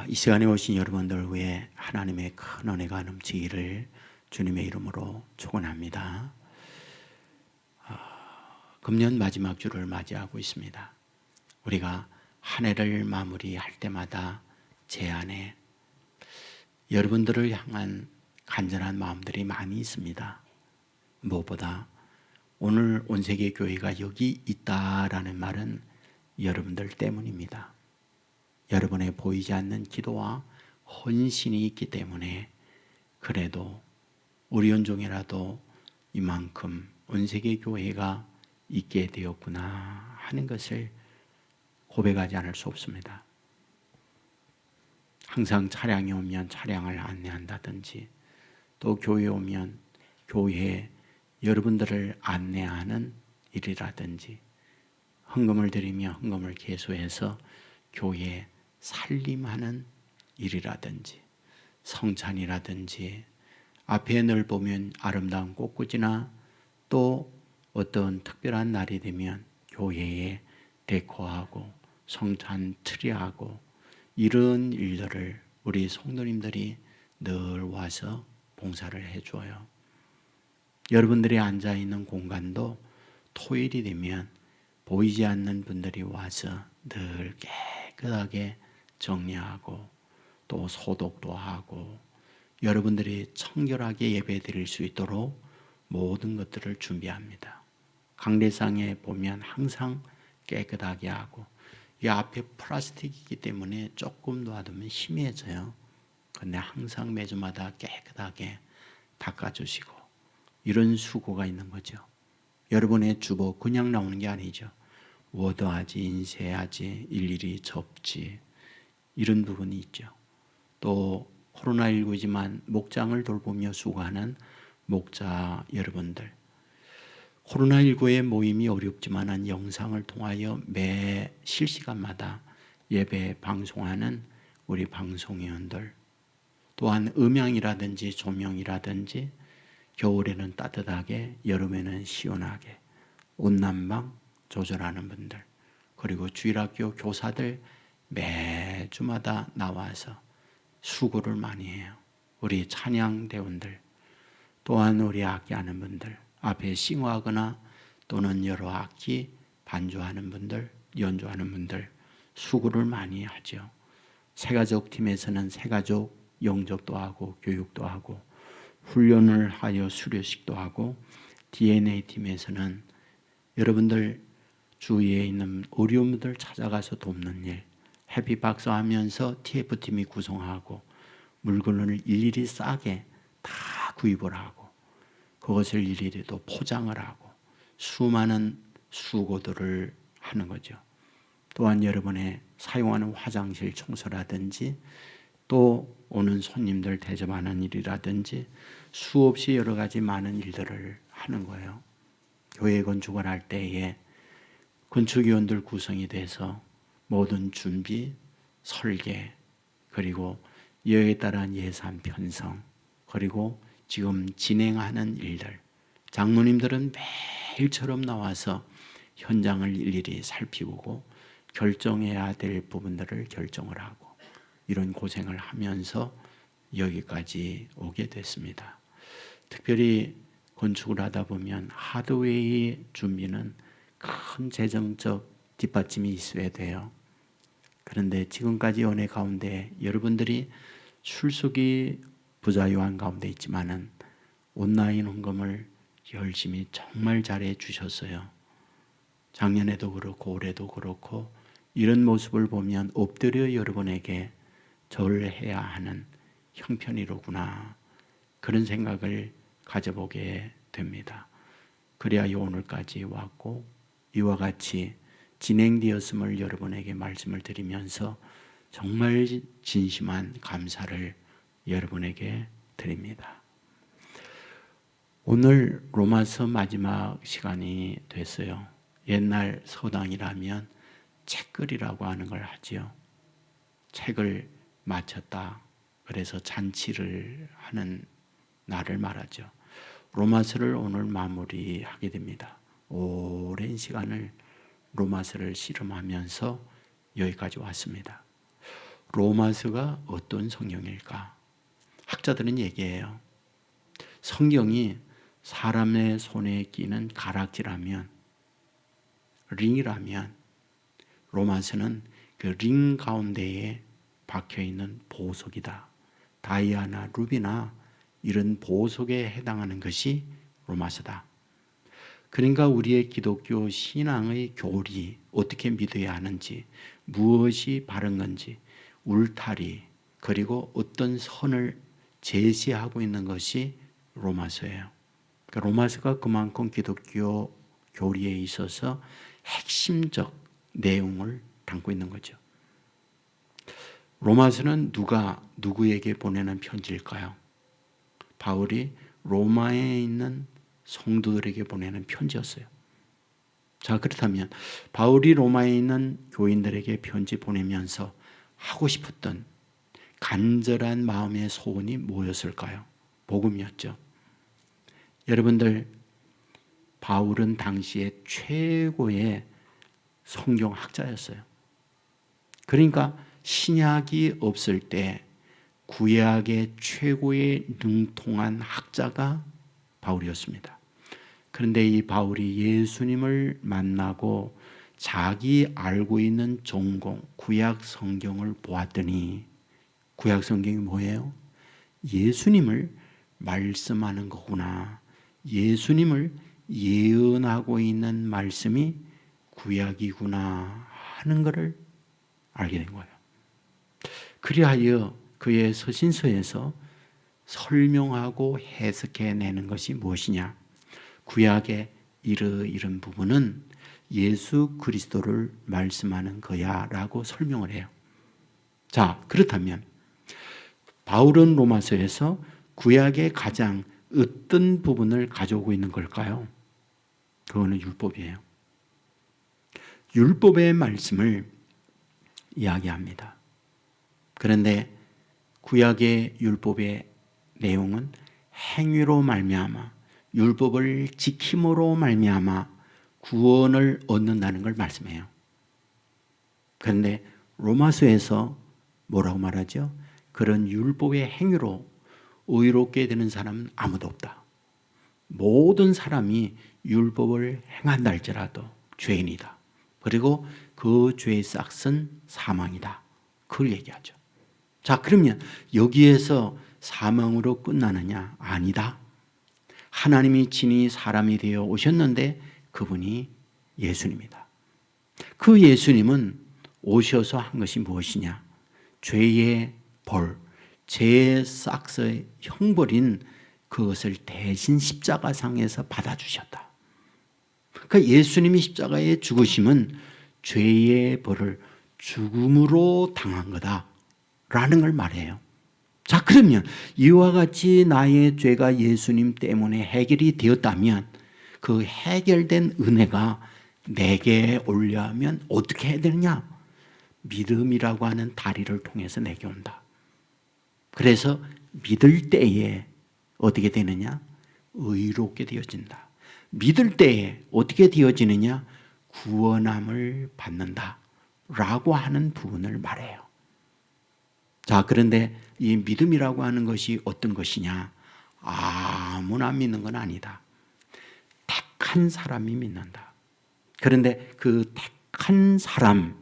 이 시간에 오신 여러분들 위해 하나님의 큰 은혜가 넘치기를 주님의 이름으로 축원합니다. 금년 마지막 주를 맞이하고 있습니다. 우리가 한 해를 마무리할 때마다 제 안에 여러분들을 향한 간절한 마음들이 많이 있습니다. 무엇보다 오늘 온세계 교회가 여기 있다라는 말은 여러분들 때문입니다. 여러분의 보이지 않는 기도와 헌신이 있기 때문에 그래도 우리 연종이라도 이만큼 온세계 교회가 있게 되었구나 하는 것을 고백하지 않을 수 없습니다. 항상 차량이 오면 차량을 안내한다든지 또 교회에 오면 교회에 여러분들을 안내하는 일이라든지 헌금을 드리며 헌금을 계수해서 교회에 살림하는 일이라든지 성찬이라든지 앞에 늘 보면 아름다운 꽃꽂이나 또 어떤 특별한 날이 되면 교회에 데코하고 성찬 트리하고 이런 일들을 우리 성도님들이 늘 와서 봉사를 해줘요. 여러분들이 앉아있는 공간도 토요일이 되면 보이지 않는 분들이 와서 늘 깨끗하게 정리하고 또 소독도 하고 여러분들이 청결하게 예배 드릴 수 있도록 모든 것들을 준비합니다. 강대상에 보면 항상 깨끗하게 하고 이 앞에 플라스틱이기 때문에 조금 놔두면 희미해져요. 근데 항상 매주마다 깨끗하게 닦아주시고 이런 수고가 있는 거죠. 여러분의 주보 그냥 나오는 게 아니죠. 워드하지, 인쇄하지, 일일이 접지 이런 부분이 있죠. 또 코로나19지만 목장을 돌보며 수고하는 목자 여러분들, 코로나19의 모임이 어렵지만 영상을 통하여 매 실시간마다 예배 방송하는 우리 방송위원들, 또한 음향이라든지 조명이라든지 겨울에는 따뜻하게 여름에는 시원하게 온난방 조절하는 분들, 그리고 주일학교 교사들 매주마다 나와서 수고를 많이 해요. 우리 찬양대원들, 또한 우리 악기하는 분들, 앞에 싱어하거나 또는 여러 악기 반주하는 분들, 연주하는 분들 수고를 많이 하죠. 새가족 팀에서는 새가족 영접도 하고 교육도 하고 훈련을 하여 수료식도 하고 DNA 팀에서는 여러분들 주위에 있는 어려움들 찾아가서 돕는 일, 해피박스 하면서 TF팀이 구성하고 물건을 일일이 싸게 다 구입을 하고 그것을 일일이 또 포장을 하고 수많은 수고들을 하는 거죠. 또한 여러분의 사용하는 화장실 청소라든지 또 오는 손님들 대접하는 일이라든지 수없이 여러 가지 많은 일들을 하는 거예요. 교회 건축을 할 때에 건축위원들 구성이 돼서 모든 준비, 설계, 그리고 이에 따른 예산 편성, 그리고 지금 진행하는 일들, 장로님들은 매일처럼 나와서 현장을 일일이 살피고 결정해야 될 부분들을 결정을 하고 이런 고생을 하면서 여기까지 오게 됐습니다. 특별히 건축을 하다 보면 하드웨어의 준비는 큰 재정적 뒷받침이 있어야 돼요. 그런데 지금까지 연애 가운데 여러분들이 출석이 부자유한 가운데 있지만은 온라인 헌금을 열심히 정말 잘해 주셨어요. 작년에도 그렇고 올해도 그렇고 이런 모습을 보면 엎드려 여러분에게 절해야 하는 형편이로구나 그런 생각을 가져보게 됩니다. 그래야 오늘까지 왔고 이와 같이 진행되었음을 여러분에게 말씀을 드리면서 정말 진심한 감사를 여러분에게 드립니다. 오늘 로마서 마지막 시간이 됐어요. 옛날 서당이라면 책거리라고 하는 걸 하지요. 책을 마쳤다. 그래서 잔치를 하는 날을 말하죠. 로마서를 오늘 마무리하게 됩니다. 오랜 시간을 로마서를 씨름하면서 여기까지 왔습니다. 로마서가 어떤 성경일까? 학자들은 얘기해요. 성경이 사람의 손에 끼는 가락지라면, 링이라면 로마서는 그 링 가운데에 박혀있는 보석이다. 다이아나 루비나 이런 보석에 해당하는 것이 로마서다. 그러니까 우리의 기독교 신앙의 교리, 어떻게 믿어야 하는지, 무엇이 바른 건지, 울타리, 그리고 어떤 선을 제시하고 있는 것이 로마서예요. 그러니까 로마서가 그만큼 기독교 교리에 있어서 핵심적 내용을 담고 있는 거죠. 로마서는 누가 누구에게 보내는 편지일까요? 바울이 로마에 있는 성도들에게 보내는 편지였어요. 자, 그렇다면 바울이 로마에 있는 교인들에게 편지 보내면서 하고 싶었던 간절한 마음의 소원이 뭐였을까요? 복음이었죠. 여러분들, 바울은 당시에 최고의 성경학자였어요. 그러니까 신약이 없을 때 구약의 최고의 능통한 학자가 바울이었습니다. 그런데 이 바울이 예수님을 만나고 자기 알고 있는 전공, 구약 성경을 보았더니 구약 성경이 뭐예요? 예수님을 말씀하는 거구나. 예수님을 예언하고 있는 말씀이 구약이구나 하는 것을 알게 된 거예요. 그리하여 그의 서신서에서 설명하고 해석해내는 것이 무엇이냐? 구약의 이런 부분은 예수 그리스도를 말씀하는 거야 라고 설명을 해요. 자, 그렇다면 바울은 로마서에서 구약의 가장 어떤 부분을 가져오고 있는 걸까요? 그거는 율법이에요. 율법의 말씀을 이야기합니다. 그런데 구약의 율법의 내용은 행위로 말미암아 율법을 지킴으로 말미암아 구원을 얻는다는 걸 말씀해요. 그런데 로마서에서 뭐라고 말하죠? 그런 율법의 행위로 의롭게 되는 사람은 아무도 없다. 모든 사람이 율법을 행한다 할지라도 죄인이다. 그리고 그 죄의 싹은 사망이다. 그걸 얘기하죠. 자, 그러면 여기에서 사망으로 끝나느냐? 아니다. 하나님이 친히 사람이 되어 오셨는데 그분이 예수님이다. 그 예수님은 오셔서 한 것이 무엇이냐? 죄의 벌, 죄의 싹의 형벌인 그것을 대신 십자가상에서 받아주셨다. 그러니까 예수님이 십자가에 죽으심은 죄의 벌을 죽음으로 당한 거다라는 걸 말해요. 자, 그러면 이와 같이 나의 죄가 예수님 때문에 해결이 되었다면 그 해결된 은혜가 내게 올려면 어떻게 해야 되느냐? 믿음이라고 하는 다리를 통해서 내게 온다. 그래서 믿을 때에 어떻게 되느냐? 의롭게 되어진다. 믿을 때에 어떻게 되어지느냐? 구원함을 받는다 라고 하는 부분을 말해요. 자, 그런데 이 믿음이라고 하는 것이 어떤 것이냐? 아무나 믿는 건 아니다. 택한 사람이 믿는다. 그런데 그 택한 사람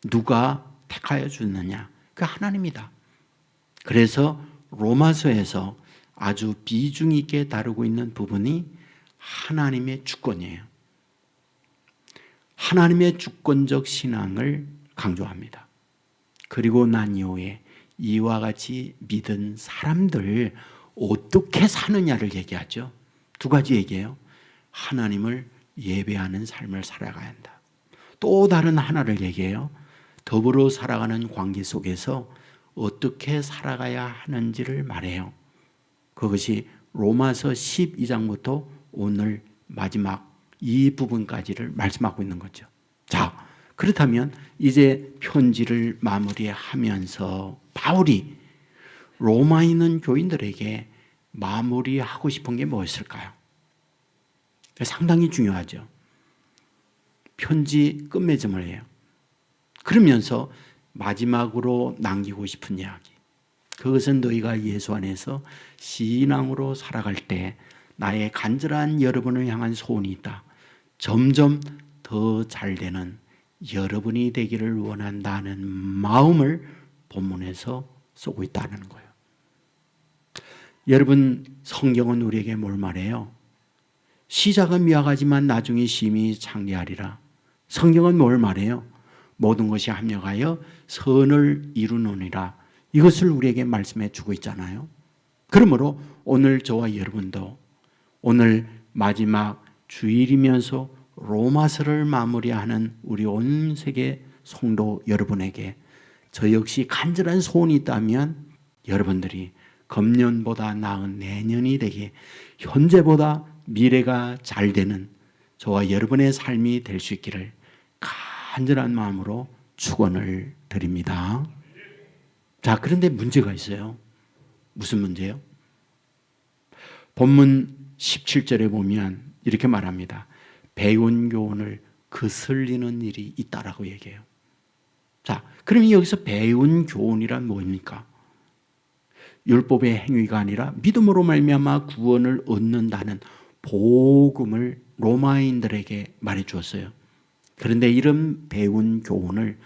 누가 택하여 주느냐? 그 하나님이다. 그래서 로마서에서 아주 비중 있게 다루고 있는 부분이 하나님의 주권이에요. 하나님의 주권적 신앙을 강조합니다. 그리고 난 이후에 이와 같이 믿은 사람들 어떻게 사느냐를 얘기하죠. 두 가지 얘기해요. 하나님을 예배하는 삶을 살아가야 한다. 또 다른 하나를 얘기해요. 더불어 살아가는 관계 속에서 어떻게 살아가야 하는지를 말해요. 그것이 로마서 12장부터 오늘 마지막 이 부분까지를 말씀하고 있는 거죠. 자, 그렇다면 이제 편지를 마무리하면서 바울이 로마에 있는 교인들에게 마무리하고 싶은 게 무엇일까요? 상당히 중요하죠. 편지 끝맺음을 해요. 그러면서 마지막으로 남기고 싶은 이야기. 그것은 너희가 예수 안에서 신앙으로 살아갈 때 나의 간절한 여러분을 향한 소원이 있다. 점점 더 잘되는 여러분이 되기를 원한다는 마음을 본문에서 쓰고 있다는 거예요. 여러분, 성경은 우리에게 뭘 말해요? 시작은 미약하지만 나중에 심히 창대하리라. 성경은 뭘 말해요? 모든 것이 합력하여 선을 이루느니라. 이것을 우리에게 말씀해 주고 있잖아요. 그러므로 오늘 저와 여러분도 오늘 마지막 주일이면서 로마서를 마무리하는 우리 온 세계 성도 여러분에게 저 역시 간절한 소원이 있다면 여러분들이 금년보다 나은 내년이 되게 현재보다 미래가 잘 되는 저와 여러분의 삶이 될 수 있기를 간절한 마음으로 축원을 드립니다. 자, 그런데 문제가 있어요. 무슨 문제요? 본문 17절에 보면 이렇게 말합니다. 배운 교훈을 거슬리는 일이 있다라고 얘기해요. 자, 그러면 여기서 배운 교훈이란 뭡니까? 율법의 행위가 아니라 믿음으로 말미암아 구원을 얻는다는 복음을 로마인들에게 말해 주었어요. 그런데 이런 배운 교훈을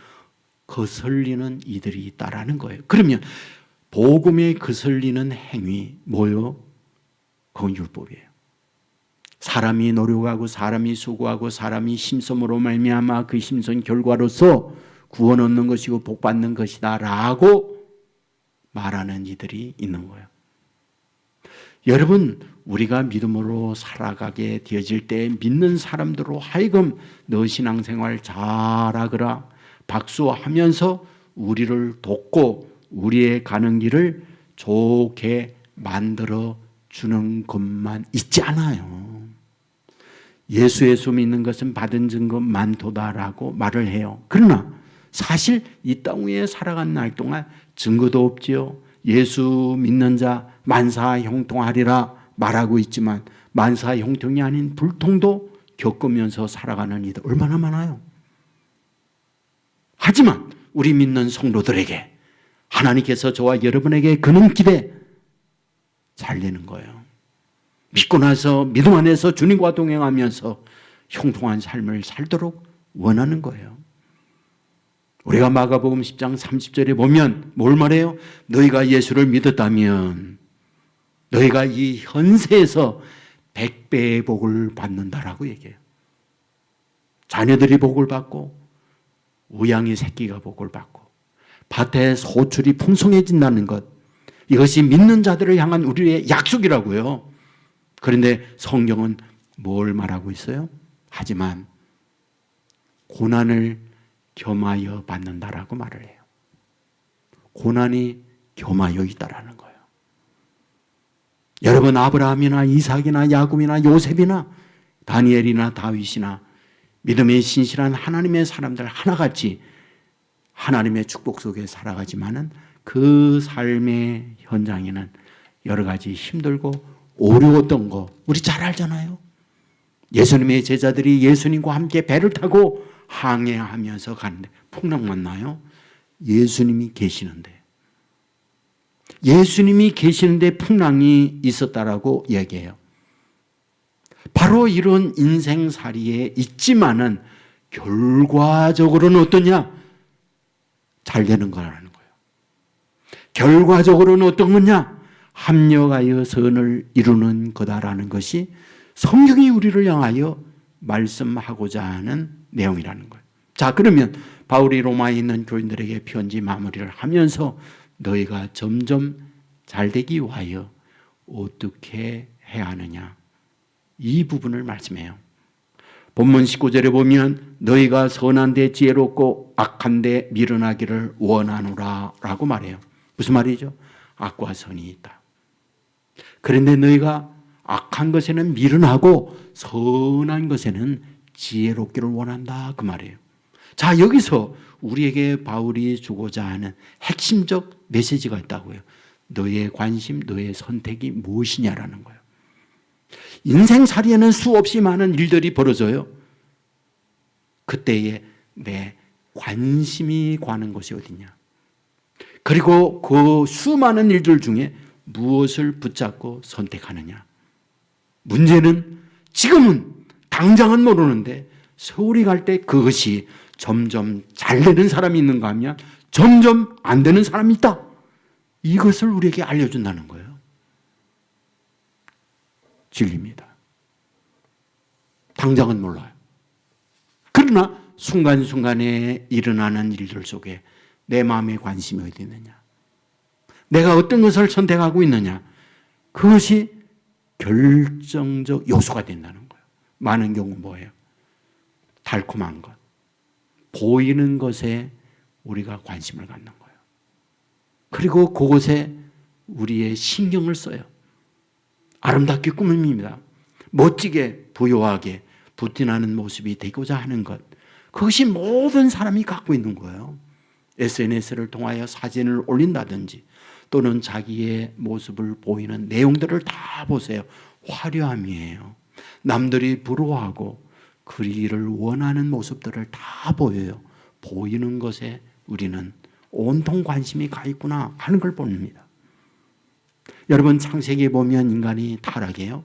거슬리는 이들이 있다라는 거예요. 그러면 복음에 거슬리는 행위 뭐요? 그건 율법이에요. 사람이 노력하고 사람이 수고하고 사람이 힘쓰므로 말미암아 그 힘쓴 결과로서 구원 얻는 것이고 복 받는 것이다 라고 말하는 이들이 있는 거예요. 여러분, 우리가 믿음으로 살아가게 되어질 때 믿는 사람들로 하여금 너 신앙생활 잘하거라 박수하면서 우리를 돕고 우리의 가는 길을 좋게 만들어 주는 것만 있지 않아요. 예수 믿는 것은 받은 증거 많도다라고 말을 해요. 그러나 사실 이 땅 위에 살아간 날 동안 증거도 없지요. 예수 믿는 자 만사 형통하리라 말하고 있지만 만사 형통이 아닌 불통도 겪으면서 살아가는 이들 얼마나 많아요. 하지만 우리 믿는 성도들에게 하나님께서 저와 여러분에게 그는 길에 잘 되는 거예요. 믿고 나서 믿음 안에서 주님과 동행하면서 형통한 삶을 살도록 원하는 거예요. 우리가 마가복음 10장 30절에 보면 뭘 말해요? 너희가 예수를 믿었다면 너희가 이 현세에서 100배의 복을 받는다라고 얘기해요. 자녀들이 복을 받고 우양이 새끼가 복을 받고 밭에 소출이 풍성해진다는 것, 이것이 믿는 자들을 향한 우리의 약속이라고요. 그런데 성경은 뭘 말하고 있어요? 하지만 고난을 겸하여 받는다라고 말을 해요. 고난이 겸하여 있다라는 거예요. 여러분, 아브라함이나 이삭이나 야곱이나 요셉이나 다니엘이나 다윗이나 믿음의 신실한 하나님의 사람들 하나같이 하나님의 축복 속에 살아가지만은 그 삶의 현장에는 여러 가지 힘들고 어려웠던 거 우리 잘 알잖아요. 예수님의 제자들이 예수님과 함께 배를 타고 항해하면서 가는데 풍랑 만나요? 예수님이 계시는데. 예수님이 계시는데 풍랑이 있었다라고 얘기해요. 바로 이런 인생살이에 있지만은 결과적으로는 어떠냐? 잘 되는 거라는 거예요. 결과적으로는 어떤 거냐? 합력하여 선을 이루는 거다라는 것이 성경이 우리를 향하여 말씀하고자 하는 내용이라는 거예요. 자, 그러면 바울이 로마에 있는 교인들에게 편지 마무리를 하면서 너희가 점점 잘되기 위하여 어떻게 해야 하느냐, 이 부분을 말씀해요. 본문 19절에 보면 너희가 선한데 지혜롭고 악한데 미련하기를 원하노라 라고 말해요. 무슨 말이죠? 악과 선이 있다. 그런데 너희가 악한 것에는 미련하고 선한 것에는 지혜롭기를 원한다, 그 말이에요. 자, 여기서 우리에게 바울이 주고자 하는 핵심적 메시지가 있다고요. 너의 관심, 너의 선택이 무엇이냐라는 거예요. 인생살이에는 수없이 많은 일들이 벌어져요. 그때에 내 관심이 가는 곳이 어디냐? 그리고 그 수많은 일들 중에 무엇을 붙잡고 선택하느냐? 문제는 지금은 당장은 모르는데 세월이 갈 때 그것이 점점 잘 되는 사람이 있는가 하면 점점 안 되는 사람이 있다. 이것을 우리에게 알려준다는 거예요. 진리입니다. 당장은 몰라요. 그러나 순간순간에 일어나는 일들 속에 내 마음의 관심이 어디 있느냐, 내가 어떤 것을 선택하고 있느냐, 그것이 결정적 요소가 된다는 거예요. 많은 경우 뭐예요? 달콤한 것, 보이는 것에 우리가 관심을 갖는 거예요. 그리고 그곳에 우리의 신경을 써요. 아름답게 꾸밉니다. 멋지게 부요하게 부티나는 모습이 되고자 하는 것, 그것이 모든 사람이 갖고 있는 거예요. SNS를 통하여 사진을 올린다든지 또는 자기의 모습을 보이는 내용들을 다 보세요. 화려함이에요. 남들이 부러워하고 그리기를 원하는 모습들을 다 보여요. 보이는 것에 우리는 온통 관심이 가 있구나 하는 걸 봅니다. 여러분, 창세기에 보면 인간이 타락해요.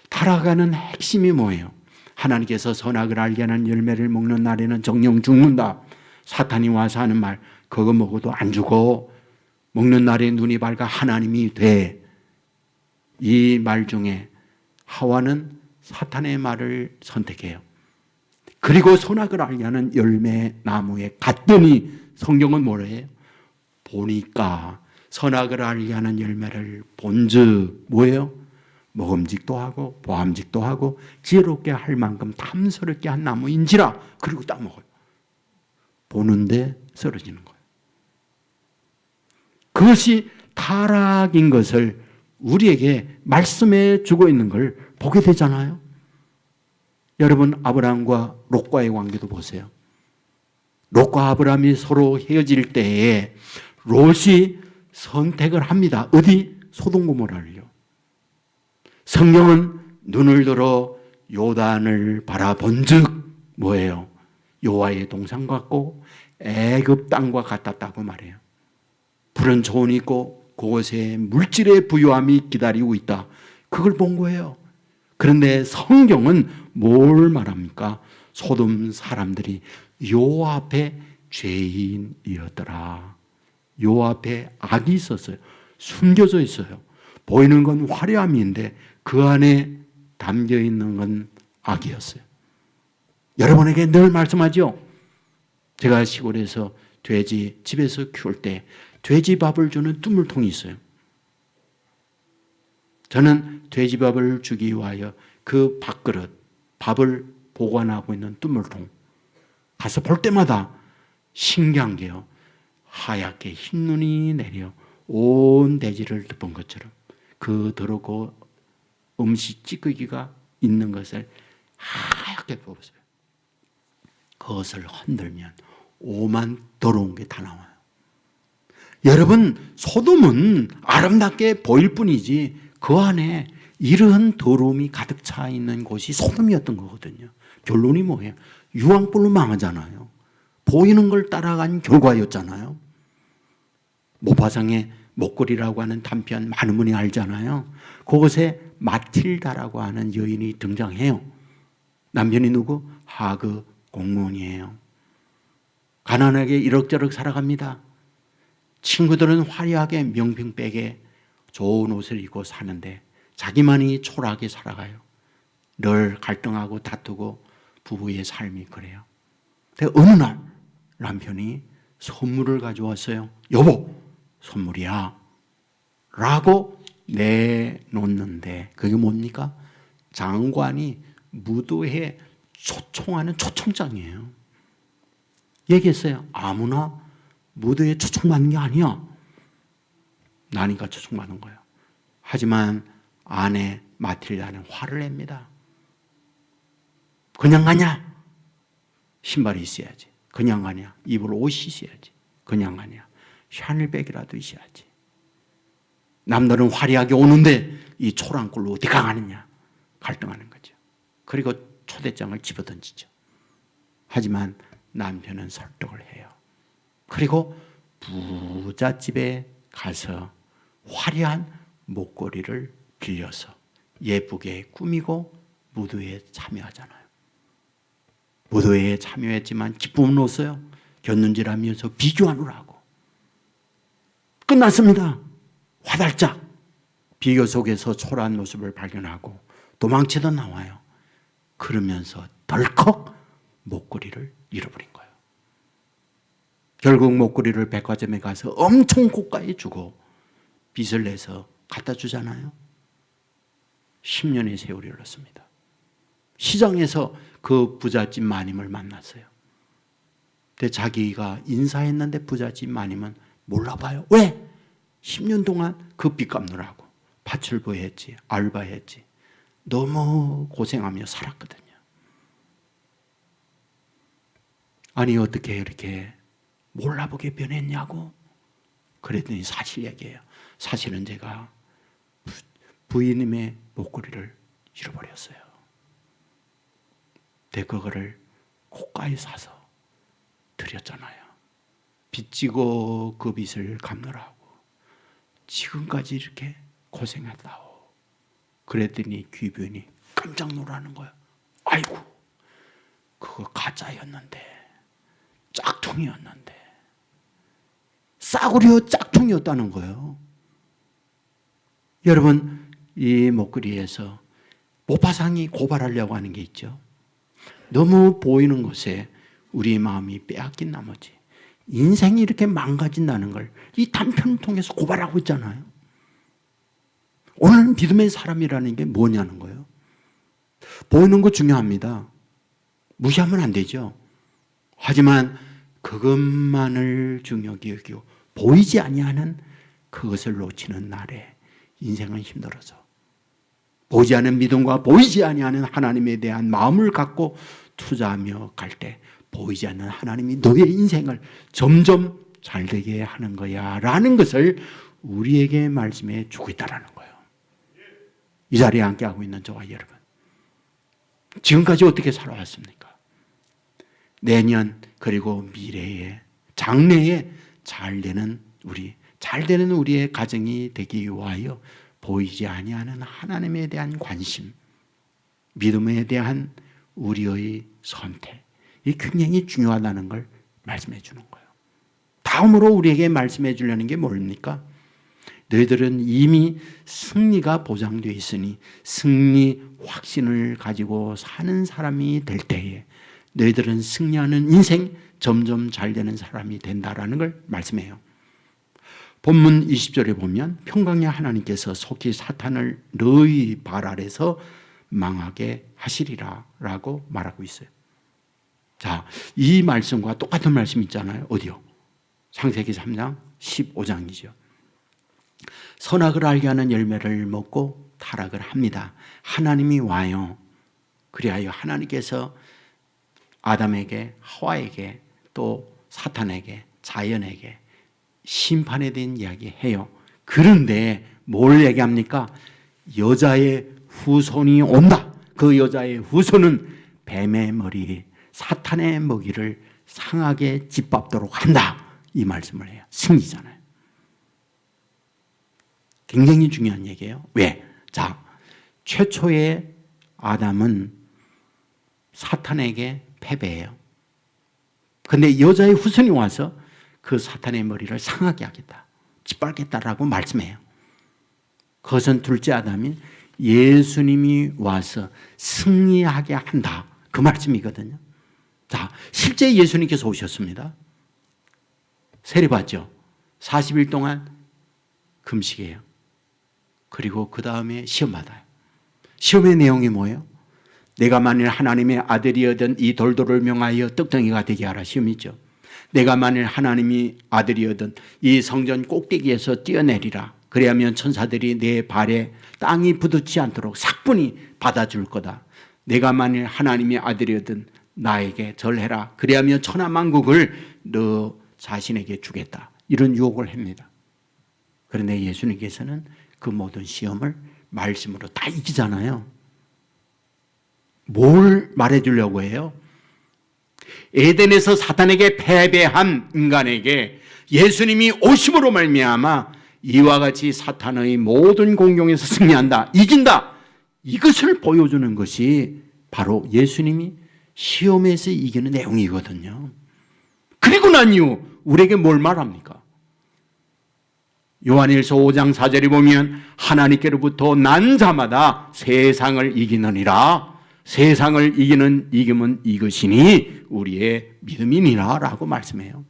타락하는 핵심이 뭐예요? 하나님께서 선악을 알게 하는 열매를 먹는 날에는 정령 죽는다. 사탄이 와서 하는 말, 그거 먹어도 안 죽어. 먹는 날에 눈이 밝아 하나님이 돼. 이 말 중에 하와는 사탄의 말을 선택해요. 그리고 선악을 알게 하는 열매 나무에 갔더니 성경은 뭐라 해요? 보니까 선악을 알게 하는 열매를 본즉 뭐예요? 먹음직도 하고 보암직도 하고 지혜롭게 할 만큼 탐스럽게 한 나무인지라. 그리고 딱 먹어요. 보는데 쓰러지는 거예요. 그것이 타락인 것을 우리에게 말씀해 주고 있는 걸 보게 되잖아요. 여러분, 아브라함과 롯과의 관계도 보세요. 롯과 아브라함이 서로 헤어질 때에 롯이 선택을 합니다. 어디? 소돔 고모라를요. 성경은 눈을 들어 요단을 바라본즉 뭐예요? 여호와의 동산 같고 애굽 땅과 같았다고 말해요. 푸른 초원이 있고 그곳에 물질의 부유함이 기다리고 있다. 그걸 본 거예요. 그런데 성경은 뭘 말합니까? 소돔 사람들이 요 앞에 죄인이었더라. 요 앞에 악이 있었어요. 숨겨져 있어요. 보이는 건 화려함인데 그 안에 담겨 있는 건 악이었어요. 여러분에게 늘 말씀하죠. 제가 시골에서 돼지 집에서 키울 때 돼지밥을 주는 뚜물통이 있어요. 저는 돼지밥을 주기 위하여 그 밥그릇, 밥을 보관하고 있는 뚜물통 가서 볼 때마다 신기한 게요. 하얗게 흰눈이 내려 온 돼지를 덮은 것처럼 그 더럽고 음식 찌꺼기가 있는 것을 하얗게 뽑았어요. 그것을 흔들면 오만 더러운 게 다 나와요. 여러분, 소돔은 아름답게 보일 뿐이지 그 안에 이러한 더러움이 가득 차 있는 곳이 소돔이었던 거거든요. 결론이 뭐예요? 유황불로 망하잖아요. 보이는 걸 따라간 결과였잖아요. 모파상의 목걸이라고 하는 단편 많은 분이 알잖아요. 그곳에 마틸다라고 하는 여인이 등장해요. 남편이 누구? 하그 공무원이에요. 가난하게 이럭저럭 살아갑니다. 친구들은 화려하게 명품백에 좋은 옷을 입고 사는데 자기만이 초라하게 살아가요. 늘 갈등하고 다투고 부부의 삶이 그래요. 근데 어느 날 남편이 선물을 가져왔어요. 여보, 선물이야 라고 내놓는데 그게 뭡니까? 장관이 무도회에 초청하는 초청장이에요. 얘기했어요. 아무나 무도회에 초청받는 게 아니야. 나니까 초청받는 거예요. 하지만 아내 마틸다는 화를 냅니다. 그냥 가냐? 신발이 있어야지. 그냥 가냐? 입을 옷이 있어야지. 그냥 가냐? 샤넬백이라도 있어야지. 남들은 화려하게 오는데 이 초랑꼴로 어디 가느냐? 갈등하는 거죠. 그리고 초대장을 집어던지죠. 하지만 남편은 설득을 해요. 그리고 부잣집에 가서 화려한 목걸이를 빌려서 예쁘게 꾸미고 무도회에 참여하잖아요. 무도회에 참여했지만 기쁨은 없어요. 곁눈질하면서 비교하느라고. 끝났습니다. 화달짝 비교 속에서 초라한 모습을 발견하고 도망치다 나와요. 그러면서 덜컥 목걸이를 잃어버린 거예요. 결국 목걸이를 백화점에 가서 엄청 고가에 주고 빚을 내서 갖다 주잖아요. 10년의 세월이 흘렀습니다. 시장에서 그 부잣집 마님을 만났어요. 근데 자기가 인사했는데 부잣집 마님은 몰라봐요. 왜? 10년 동안 그 빚 갚느라고 파출부했지, 알바했지. 너무 고생하며 살았거든요. 아니 어떻게 이렇게 몰라보게 변했냐고. 그랬더니 사실 얘기해요. 사실은 제가 부인님의 목걸이를 잃어버렸어요. 근데 그거를 고가에 사서 드렸잖아요. 빚지고 그 빚을 갚느라고 지금까지 이렇게 고생했다오. 그랬더니 귀부인이 깜짝 놀라는 거예요. 아이고, 그거 가짜였는데, 짝퉁이었는데, 싸구려 짝퉁이었다는 거예요. 여러분, 이 목걸이에서 모파상이 고발하려고 하는 게 있죠. 너무 보이는 것에 우리 마음이 빼앗긴 나머지 인생이 이렇게 망가진다는 걸 이 단편을 통해서 고발하고 있잖아요. 오늘 믿음의 사람이라는 게 뭐냐는 거예요. 보이는 거 중요합니다. 무시하면 안 되죠. 하지만 그것만을 중요하게 여기고 보이지 아니하는 그것을 놓치는 날에 인생은 힘들어져. 보이지 않는 믿음과 보이지 아니하는 하나님에 대한 마음을 갖고 투자하며 갈 때 보이지 않는 하나님이 너의 인생을 점점 잘되게 하는 거야 라는 것을 우리에게 말씀해 주고 있다는 거예요. 이 자리에 함께하고 있는 저와 여러분, 지금까지 어떻게 살아왔습니까? 내년 그리고 미래에 장래에 잘되는 우리의 가정이 되기 위하여 보이지 아니하는 하나님에 대한 관심, 믿음에 대한 우리의 선택, 이 굉장히 중요하다는 걸 말씀해 주는 거예요. 다음으로 우리에게 말씀해 주려는 게 뭡니까? 너희들은 이미 승리가 보장되어 있으니 승리 확신을 가지고 사는 사람이 될 때에 너희들은 승리하는 인생, 점점 잘 되는 사람이 된다라는 걸 말씀해요. 본문 20절에 보면 평강의 하나님께서 속히 사탄을 너희 발 아래서 망하게 하시리라 라고 말하고 있어요. 자, 이 말씀과 똑같은 말씀 있잖아요. 어디요? 창세기 3장 15장이죠. 선악을 알게 하는 열매를 먹고 타락을 합니다. 하나님이 와요. 그리하여 하나님께서 아담에게, 하와에게, 또 사탄에게, 자연에게 심판에 대한 이야기 해요. 그런데 뭘 얘기합니까? 여자의 후손이 온다. 그 여자의 후손은 뱀의 머리, 사탄의 먹이를 상하게 짓밟도록 한다. 이 말씀을 해요. 승리잖아요. 굉장히 중요한 얘기예요. 왜? 자, 최초의 아담은 사탄에게 패배해요. 그런데 여자의 후손이 와서 그 사탄의 머리를 상하게 하겠다, 짓밟겠다라고 말씀해요. 그것은 둘째 아담인 예수님이 와서 승리하게 한다, 그 말씀이거든요. 자, 실제 예수님께서 오셨습니다. 세례받죠. 40일 동안 금식해요. 그리고 그 다음에 시험 받아요. 시험의 내용이 뭐예요? 내가 만일 하나님의 아들이어든 이 돌돌을 명하여 떡덩이가 되게 하라, 시험이죠. 내가 만일 하나님이 아들이어든 이 성전 꼭대기에서 뛰어내리라. 그래야면 천사들이 내 발에 땅이 부딪지 않도록 사뿐히 받아줄 거다. 내가 만일 하나님의 아들이어든 나에게 절해라. 그래야면 천하만국을 너 자신에게 주겠다. 이런 유혹을 합니다. 그런데 예수님께서는 그 모든 시험을 말씀으로 다 이기잖아요. 뭘 말해주려고 해요? 에덴에서 사탄에게 패배한 인간에게 예수님이 오심으로 말미암아 이와 같이 사탄의 모든 공경에서 승리한다, 이긴다, 이것을 보여주는 것이 바로 예수님이 시험에서 이기는 내용이거든요. 그리고 난 이후 우리에게 뭘 말합니까? 요한일서 5장 4절에 보면 하나님께로부터 난 자마다 세상을 이기느니라. 세상을 이기는 이김은 이것이니 우리의 믿음이니라 라고 말씀해요.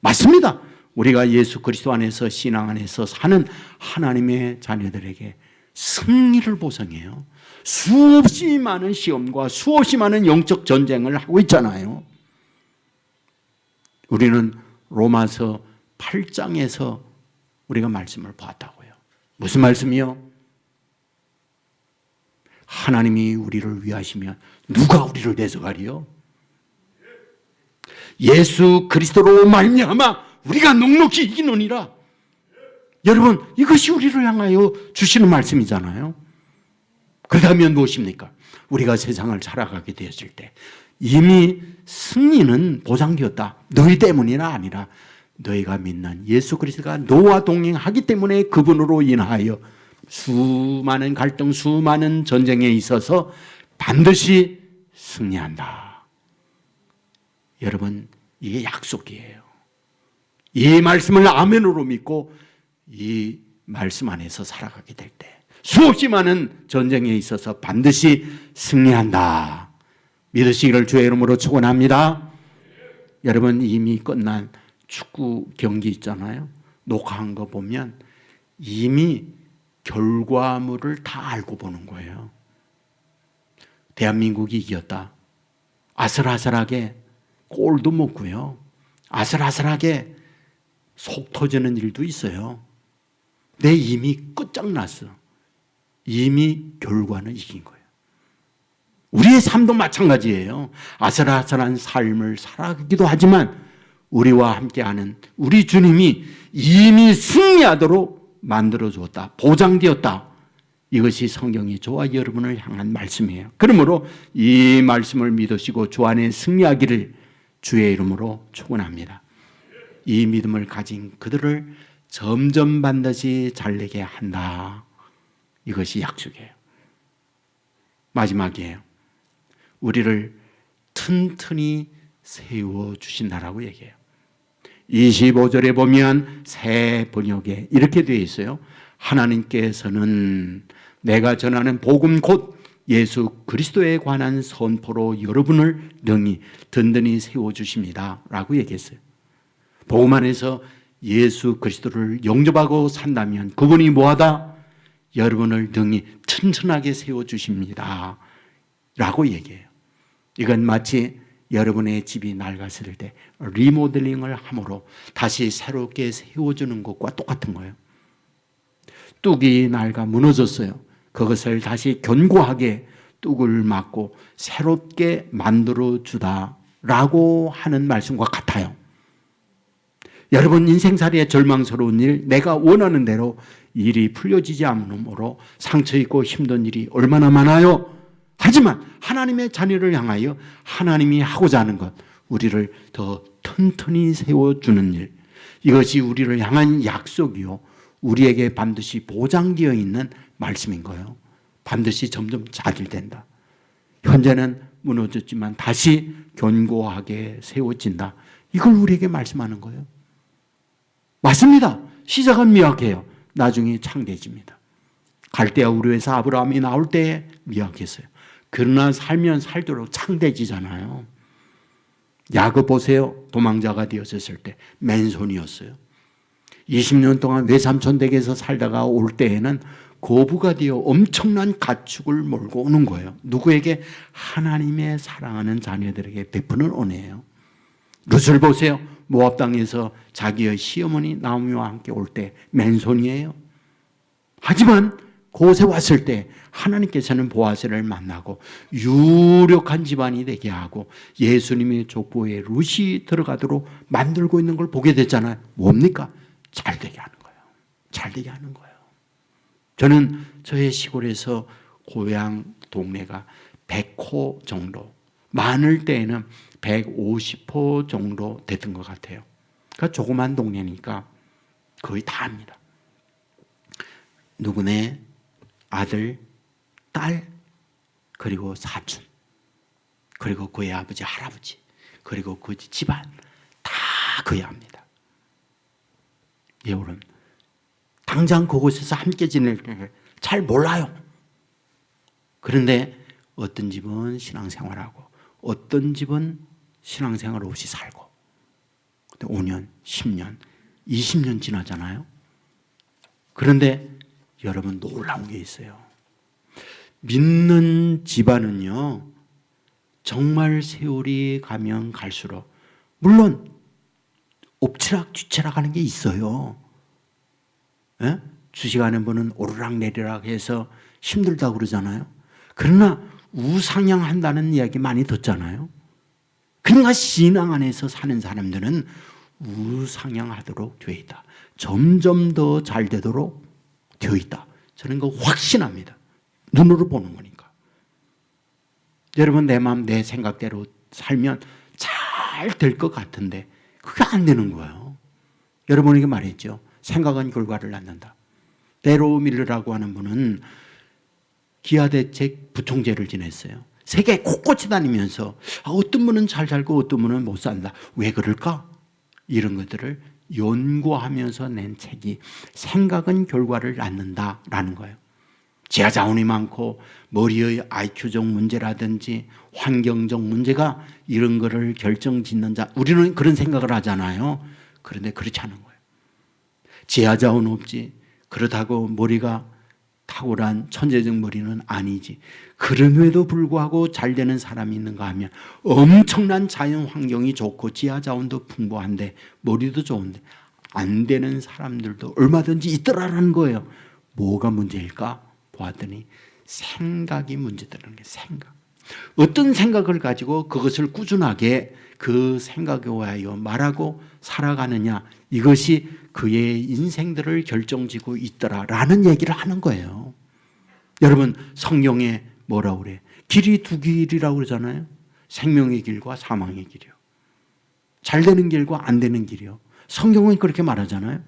맞습니다. 우리가 예수 그리스도 안에서 신앙 안에서 사는 하나님의 자녀들에게 승리를 보상해요. 수없이 많은 시험과 수없이 많은 영적 전쟁을 하고 있잖아요. 우리는 로마서 8장에서 우리가 말씀을 보았다고요. 무슨 말씀이요? 하나님이 우리를 위하시면 누가 우리를 대적하리요? 예수 그리스도로 말미암아 우리가 넉넉히 이기느니라. 여러분, 이것이 우리를 향하여 주시는 말씀이잖아요. 그렇다면 무엇입니까? 우리가 세상을 살아가게 되었을 때 이미 승리는 보장되었다. 너희 때문이 아니라 너희가 믿는 예수 그리스도가 너와 동행하기 때문에 그분으로 인하여 수많은 갈등, 수많은 전쟁에 있어서 반드시 승리한다. 여러분, 이게 약속이에요. 이 말씀을 아멘으로 믿고 이 말씀 안에서 살아가게 될 때 수없이 많은 전쟁에 있어서 반드시 승리한다. 믿으시기를 주의 이름으로 축원합니다. 여러분, 이미 끝난 축구 경기 있잖아요. 녹화한 거 보면 이미 결과물을 다 알고 보는 거예요. 대한민국이 이겼다. 아슬아슬하게 골도 먹고요. 아슬아슬하게 속 터지는 일도 있어요. 근데 이미 끝장났어. 이미 결과는 이긴 거예요. 우리의 삶도 마찬가지예요. 아슬아슬한 삶을 살아가기도 하지만 우리와 함께하는 우리 주님이 이미 승리하도록 만들어주었다. 보장되었다. 이것이 성경이 저와 여러분을 향한 말씀이에요. 그러므로 이 말씀을 믿으시고 주 안에 승리하기를 주의 이름으로 축원합니다. 이 믿음을 가진 그들을 점점 반드시 잘되게 한다. 이것이 약속이에요. 마지막이에요. 우리를 튼튼히 세워주신다라고 얘기해요. 25절에 보면 새 번역에 이렇게 되어 있어요. 하나님께서는 내가 전하는 복음 곧 예수 그리스도에 관한 선포로 여러분을 능히 든든히 세워주십니다 라고 얘기했어요. 복음 안에서 예수 그리스도를 영접하고 산다면 그분이 뭐하다? 여러분을 능히 튼튼하게 세워주십니다 라고 얘기해요. 이건 마치 여러분의 집이 낡았을 때 리모델링을 함으로 다시 새롭게 세워주는 것과 똑같은 거예요. 뚝이 낡아 무너졌어요. 그것을 다시 견고하게 뚝을 막고 새롭게 만들어주다라고 하는 말씀과 같아요. 여러분 인생살이의 절망스러운 일, 내가 원하는 대로 일이 풀려지지 않으므로 상처 있고 힘든 일이 얼마나 많아요. 하지만 하나님의 자녀를 향하여 하나님이 하고자 하는 것, 우리를 더 튼튼히 세워주는 일, 이것이 우리를 향한 약속이요 우리에게 반드시 보장되어 있는 말씀인 거예요. 반드시 점점 자질된다. 현재는 무너졌지만 다시 견고하게 세워진다. 이걸 우리에게 말씀하는 거예요. 맞습니다. 시작은 미약해요. 나중에 창대해집니다. 갈대아 우르에서 아브라함이 나올 때에 미약했어요. 그러나 살면 살도록 창대해지잖아요. 야곱 보세요. 도망자가 되었을 때 맨손이었어요. 20년 동안 외삼촌 댁에서 살다가 올 때에는 고부가 되어 엄청난 가축을 몰고 오는 거예요. 누구에게? 하나님의 사랑하는 자녀들에게 베푸는 은혜예요. 룻을 보세요. 모압 땅에서 자기의 시어머니 나오미와 함께 올 때 맨손이에요. 하지만 그곳에 왔을 때 하나님께서는 보아스를 만나고 유력한 집안이 되게 하고 예수님의 족보에 룻이 들어가도록 만들고 있는 걸 보게 됐잖아요. 뭡니까? 잘 되게 하는 거예요. 잘 되게 하는 거예요. 저는 저의 시골에서 고향 동네가 100호 정도, 많을 때에는 150호 정도 됐던 것 같아요. 그러니까 조그만 동네니까 거의 다 압니다. 누구네 아들, 딸, 그리고 사촌, 그리고 그의 아버지, 할아버지, 그리고 그 집안 다 그의 압니다. 여러분, 당장 그곳에서 함께 지낼 걸 잘 몰라요. 그런데 어떤 집은 신앙생활하고 어떤 집은 신앙생활 없이 살고 5년, 10년, 20년 지나잖아요. 그런데 여러분 놀라운 게 있어요. 믿는 집안은요, 정말 세월이 가면 갈수록 물론 엎치락 뒤치락 하는 게 있어요. 예? 주식하는 분은 오르락내리락 해서 힘들다고 그러잖아요. 그러나 우상향한다는 이야기 많이 듣잖아요. 그러니까 신앙 안에서 사는 사람들은 우상향하도록 되어 있다. 점점 더 잘 되도록 되어 있다. 저는 그거 확신합니다. 눈으로 보는 거니까. 여러분, 내 마음 내 생각대로 살면 잘 될 것 같은데 그게 안 되는 거예요. 여러분에게 말했죠. 생각은 결과를 낳는다. 데로 밀러라고 하는 분은 기아대책 부총재를 지냈어요. 세계 곳곳에 다니면서 어떤 분은 잘 살고 어떤 분은 못 산다. 왜 그럴까? 이런 것들을 연구하면서 낸 책이 생각은 결과를 낳는다라는 거예요. 지하 자원이 많고 머리의 IQ적 문제라든지 환경적 문제가 이런 거를 결정짓는 자, 우리는 그런 생각을 하잖아요. 그런데 그렇지 않은 거예요. 지하 자원 없지. 그렇다고 머리가 탁월한 천재적 머리는 아니지. 그럼에도 불구하고 잘 되는 사람이 있는가 하면 엄청난 자연 환경이 좋고 지하 자원도 풍부한데 머리도 좋은데 안 되는 사람들도 얼마든지 있더라라는 거예요. 뭐가 문제일까? 보았더니 생각이 문제라는 게 생각. 어떤 생각을 가지고 그것을 꾸준하게 그 생각에 의하여 말하고 살아가느냐, 이것이 그의 인생들을 결정지고 있더라라는 얘기를 하는 거예요. 여러분, 성경에 뭐라고 그래? 길이 두 길이라고 그러잖아요. 생명의 길과 사망의 길이요. 잘 되는 길과 안 되는 길이요. 성경은 그렇게 말하잖아요.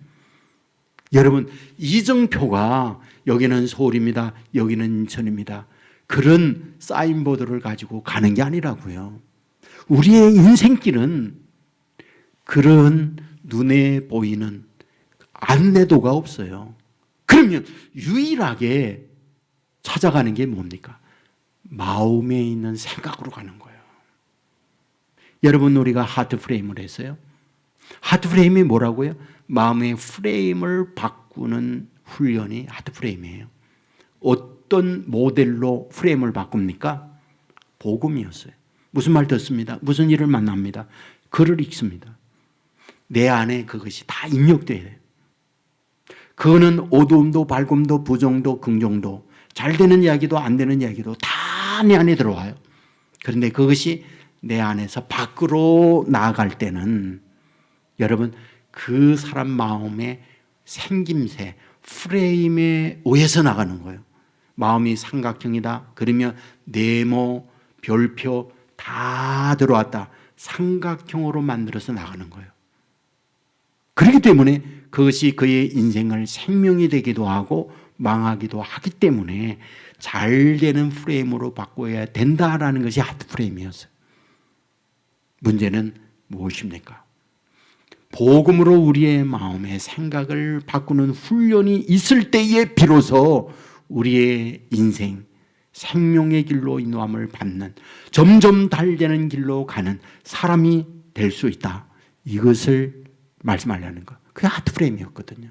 여러분, 이정표가 여기는 서울입니다, 여기는 인천입니다, 그런 사인보드를 가지고 가는 게 아니라고요. 우리의 인생길은 그런 눈에 보이는 안내도가 없어요. 그러면 유일하게 찾아가는 게 뭡니까? 마음에 있는 생각으로 가는 거예요. 여러분, 우리가 하트 프레임을 했어요. 하트 프레임이 뭐라고요? 마음의 프레임을 바꾸는 훈련이 하트 프레임이에요. 어떤 모델로 프레임을 바꿉니까? 복음이었어요. 무슨 말 듣습니다. 무슨 일을 만납니다. 글을 읽습니다. 내 안에 그것이 다 입력돼야 돼요. 그거는 어두움도 밝음도 부정도 긍정도 잘 되는 이야기도 안 되는 이야기도 다 내 안에 들어와요. 그런데 그것이 내 안에서 밖으로 나아갈 때는 여러분, 그 사람 마음의 생김새, 프레임에 의해서 나가는 거예요. 마음이 삼각형이다. 그러면 네모, 별표 다 들어왔다. 삼각형으로 만들어서 나가는 거예요. 그렇기 때문에 그것이 그의 인생을 생명이 되기도 하고 망하기도 하기 때문에 잘 되는 프레임으로 바꿔야 된다라는 것이 하트 프레임이었어요. 문제는 무엇입니까? 복음으로 우리의 마음의 생각을 바꾸는 훈련이 있을 때에 비로소 우리의 인생, 생명의 길로 인도함을 받는, 점점 달되는 길로 가는 사람이 될 수 있다. 이것을 말씀하려는 것. 그게 하트 프레임이었거든요.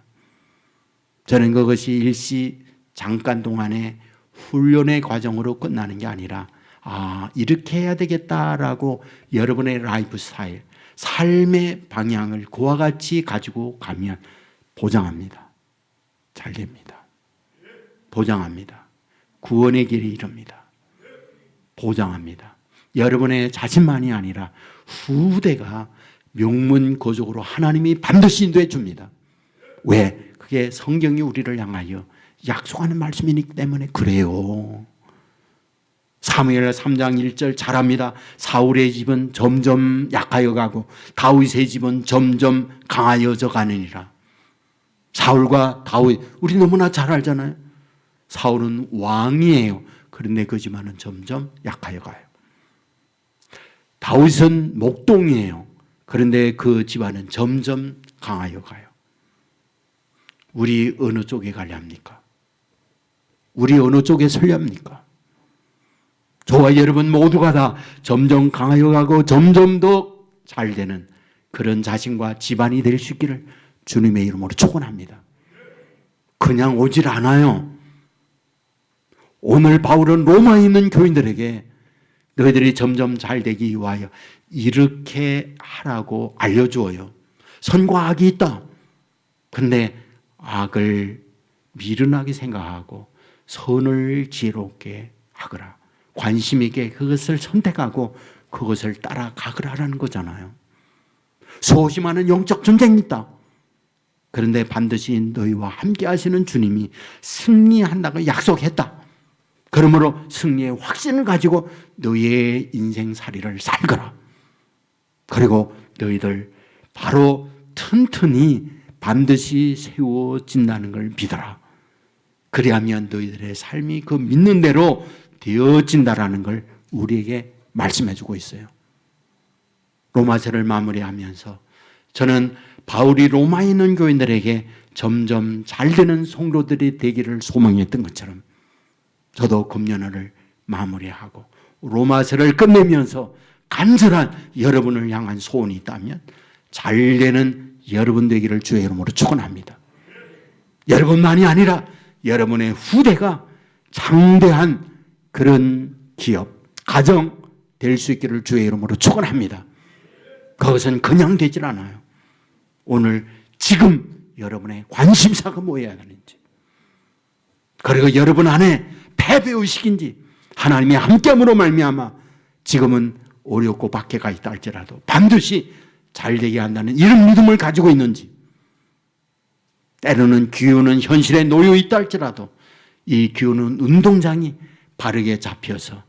저는 그것이 일시 잠깐 동안의 훈련의 과정으로 끝나는 게 아니라 이렇게 해야 되겠다라고 여러분의 라이프 스타일, 삶의 방향을 그와 같이 가지고 가면 보장합니다. 잘 됩니다. 보장합니다. 구원의 길이 이릅니다. 보장합니다. 여러분의 자신만이 아니라 후대가 명문고족으로 하나님이 반드시 인도해 줍니다. 왜? 그게 성경이 우리를 향하여 약속하는 말씀이기 때문에 그래요. 사무엘 3장 1절 잘합니다. 사울의 집은 점점 약하여 가고 다윗의 집은 점점 강하여져 가느니라. 사울과 다윗, 우리 너무나 잘 알잖아요. 사울은 왕이에요. 그런데 그 집안은 점점 약하여 가요. 다윗은 목동이에요. 그런데 그 집안은 점점 강하여 가요. 우리 어느 쪽에 가려 합니까? 우리 어느 쪽에 서려 합니까? 저와 여러분 모두가 다 점점 강하여 가고 점점 더 잘 되는 그런 자신과 집안이 될 수 있기를 주님의 이름으로 축원합니다. 그냥 오질 않아요. 오늘 바울은 로마에 있는 교인들에게 너희들이 점점 잘 되기 위하여 이렇게 하라고 알려주어요. 선과 악이 있다. 근데 악을 미련하게 생각하고 선을 지혜롭게 하거라. 관심 있게 그것을 선택하고 그것을 따라가거라라는 거잖아요. 수없이 많은 영적 전쟁이 있다. 그런데 반드시 너희와 함께 하시는 주님이 승리한다고 약속했다. 그러므로 승리의 확신을 가지고 너희의 인생살이를 살거라. 그리고 너희들 바로 튼튼히 반드시 세워진다는 걸 믿어라. 그리하면 너희들의 삶이 그 믿는 대로 되어진다라는 걸 우리에게 말씀해 주고 있어요. 로마서를 마무리하면서 저는 바울이 로마에 있는 교인들에게 점점 잘 되는 성도들이 되기를 소망했던 것처럼 저도 금년을 마무리하고 로마서를 끝내면서 간절한 여러분을 향한 소원이 있다면 잘 되는 여러분 되기를 주의 이름으로 축원합니다. 여러분만이 아니라 여러분의 후대가 장대한 그런 기업, 가정 될 수 있기를 주의 이름으로 축원합니다. 그것은 그냥 되질 않아요. 오늘 지금 여러분의 관심사가 뭐여야 하는지, 그리고 여러분 안에 패배의식인지, 하나님의 함께함으로 말미암아 지금은 어렵고 박해가 있다 할지라도 반드시 잘되게 한다는 이런 믿음을 가지고 있는지, 때로는 기우는 현실에 놓여 있다 할지라도 이 기우는 운동장이 바르게 잡혀서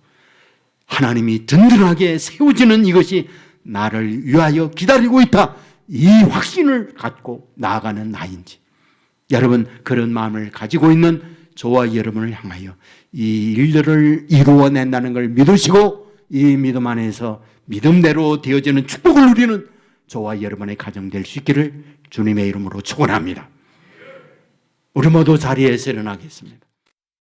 하나님이 든든하게 세워지는 이것이 나를 위하여 기다리고 있다, 이 확신을 갖고 나아가는 나인지, 여러분 그런 마음을 가지고 있는 저와 여러분을 향하여 이 일들을 이루어낸다는 걸 믿으시고 이 믿음 안에서 믿음대로 되어지는 축복을 누리는 저와 여러분의 가정 될 수 있기를 주님의 이름으로 축원합니다. 우리 모두 자리에서 일어나겠습니다.